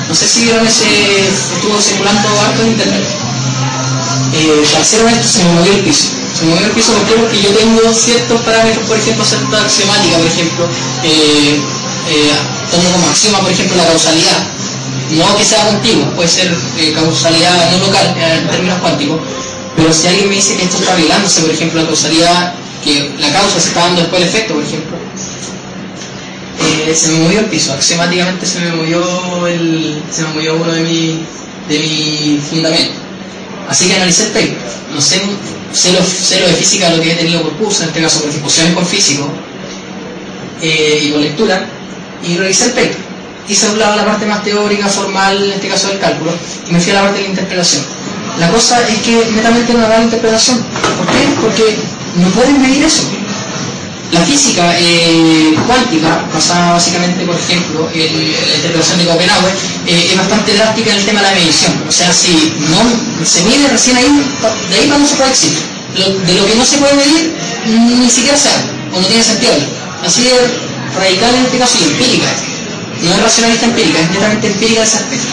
Speaker 1: No sé si vieron estuvo circulando harto en internet. Al hacer esto se me movió el piso. Se me movió el piso porque yo tengo ciertos parámetros, por ejemplo, cierta axiomática, por ejemplo, tengo como axioma, por ejemplo, la causalidad. No que sea continuo, puede ser causalidad no local en términos cuánticos, pero si alguien me dice que esto está violándose, por ejemplo, la causalidad, que la causa se está dando después del efecto, por ejemplo, se me movió el piso, axiomáticamente se me movió uno de mi fundamentos. Así que analicé el paper, no sé lo de física lo que he tenido por curso, en este caso por discusiones con físicos y con lectura, y revisé el paper. Hice a un lado la parte más teórica, formal, en este caso del cálculo, y me fui a la parte de la interpretación. La cosa es que netamente no da la interpretación. ¿Por qué? Porque no pueden medir eso. La física cuántica, basada básicamente, por ejemplo, en la interpretación de Copenhague, es bastante drástica en el tema de la medición. O sea, si no se mide recién ahí, de ahí para no se puede existir. De lo que no se puede medir, ni siquiera se habla, o no tiene sentido. Así de radical en este caso y empírica. No es racionalista empírica, es netamente empírica ese aspecto.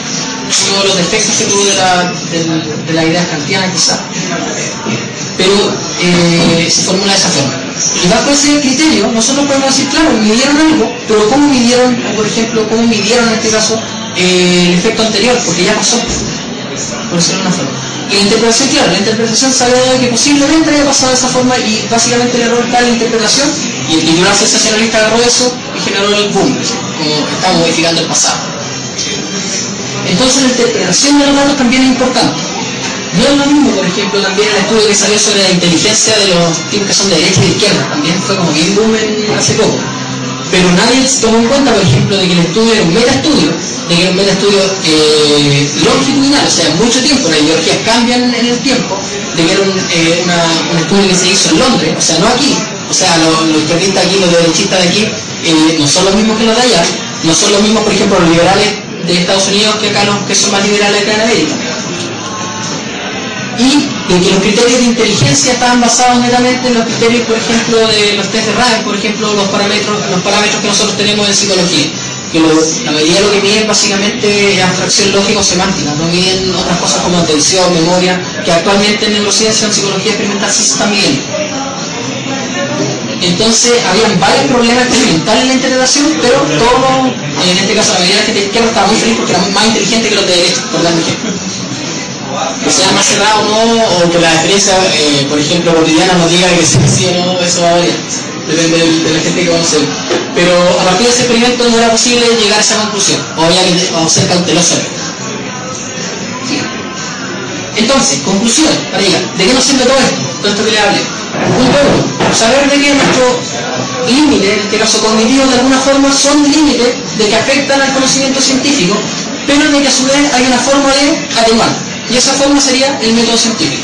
Speaker 1: Uno de los defectos que tuvo de la idea kantiana quizás. Pero se formula de esa forma. Y bajo ese criterio, nosotros podemos decir, claro, midieron algo, pero ¿cómo midieron, por ejemplo, cómo midieron en este caso el efecto anterior? Porque ya pasó, por decirlo de una forma. Y la interpretación, claro, la interpretación salió de que posiblemente haya pasado de esa forma y básicamente el error está en la interpretación y el titular sensacionalista agarró eso y generó el boom, como está modificando el pasado. Entonces la interpretación de los datos también es importante. No es lo mismo, por ejemplo, también el estudio que salió sobre la inteligencia de los tipos que son de derecha y de izquierda, también fue como bien boom hace poco. Pero nadie tomó en cuenta, por ejemplo, de que el estudio era un metaestudio, longitudinal, o sea, mucho tiempo, las ideologías cambian en el tiempo, de que era un estudio que se hizo en Londres, o sea, no aquí, o sea, los izquierdistas aquí, los derechistas de aquí, no son los mismos que los de allá, no son los mismos, por ejemplo, los liberales de Estados Unidos que acá los que son más liberales acá en América. Y de que los criterios de inteligencia estaban basados netamente en los criterios, por ejemplo, de los test de Raven, por ejemplo, los parámetros que nosotros tenemos en psicología. Que la mayoría de lo que miden básicamente es abstracción lógico-semántica, no miden otras cosas como atención, memoria, que actualmente en neurociencia o en psicología experimental sí se están midiendo. Entonces, habían varios problemas experimentales en la interpretación, pero todo, en este caso la mayoría de la gente de izquierda estaba muy feliz porque era más inteligente que los de derecha, por dar un ejemplo. Que sea más cerrado o no, o que la experiencia, por ejemplo, cotidiana nos diga que sí o no, eso va a variar. Depende de la gente que conocemos. Pero a partir de ese experimento no era posible llegar a esa conclusión, o había que ser cauteloso. Entonces, conclusión, para llegar, ¿de qué nos sirve todo esto? Todo esto que le hablé. Punto 1, saber de que nuestros límites, en este caso cognitivos, de alguna forma son límites de que afectan al conocimiento científico, pero de que a su vez hay una forma de atenuar. Y esa forma sería el método científico.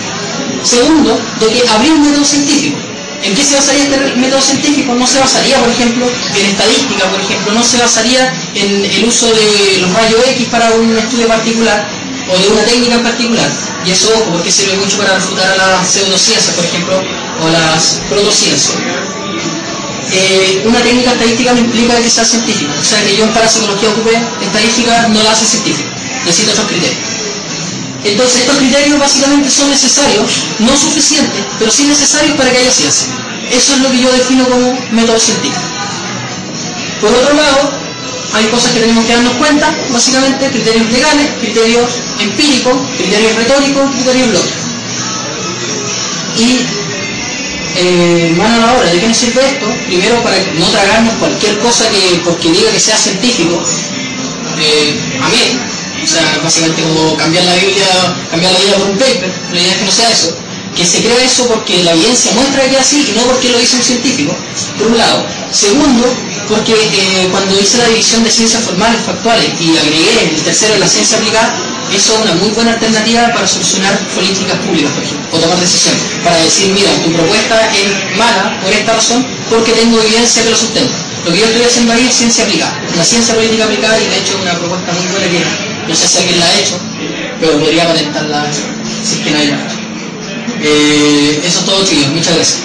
Speaker 1: Segundo, de que habría un método científico. ¿En qué se basaría este método científico? No se basaría, por ejemplo, en estadística, por ejemplo, no se basaría en el uso de los rayos X para un estudio particular o de una técnica en particular. Y eso, ojo, porque sirve mucho para refutar a las pseudociencias, por ejemplo, o las protociencias. Una técnica estadística no implica que sea científica. O sea, que yo en parapsicología ocupe estadística no la hace científica. Necesito otros criterios. Entonces, estos criterios básicamente son necesarios, no suficientes, pero sí necesarios para que haya ciencia. Eso es lo que yo defino como método científico. Por otro lado, hay cosas que tenemos que darnos cuenta, básicamente criterios legales, criterios empíricos, criterios retóricos, criterios lógicos. Y mano a la obra, ¿de qué nos sirve esto? Primero, para no tragarnos cualquier cosa que porque diga que sea científico, amén. O sea, básicamente como cambiar la Biblia por un paper, la idea es que no sea eso. Que se crea eso porque la evidencia muestra que es así y no porque lo dice un científico, por un lado. Segundo, porque cuando hice la división de ciencias formales, factuales, y agregué el tercero de la ciencia aplicada, eso es una muy buena alternativa para solucionar políticas públicas, por ejemplo, o tomar decisiones. Para decir, mira, tu propuesta es mala por esta razón, porque tengo evidencia que lo sustenta. Lo que yo estoy haciendo ahí es ciencia aplicada, una ciencia política aplicada, y de hecho una propuesta muy buena que no sé si alguien la ha hecho, pero podría patentarla si es que nadie la ha hecho. Eso es todo, chicos. Muchas gracias.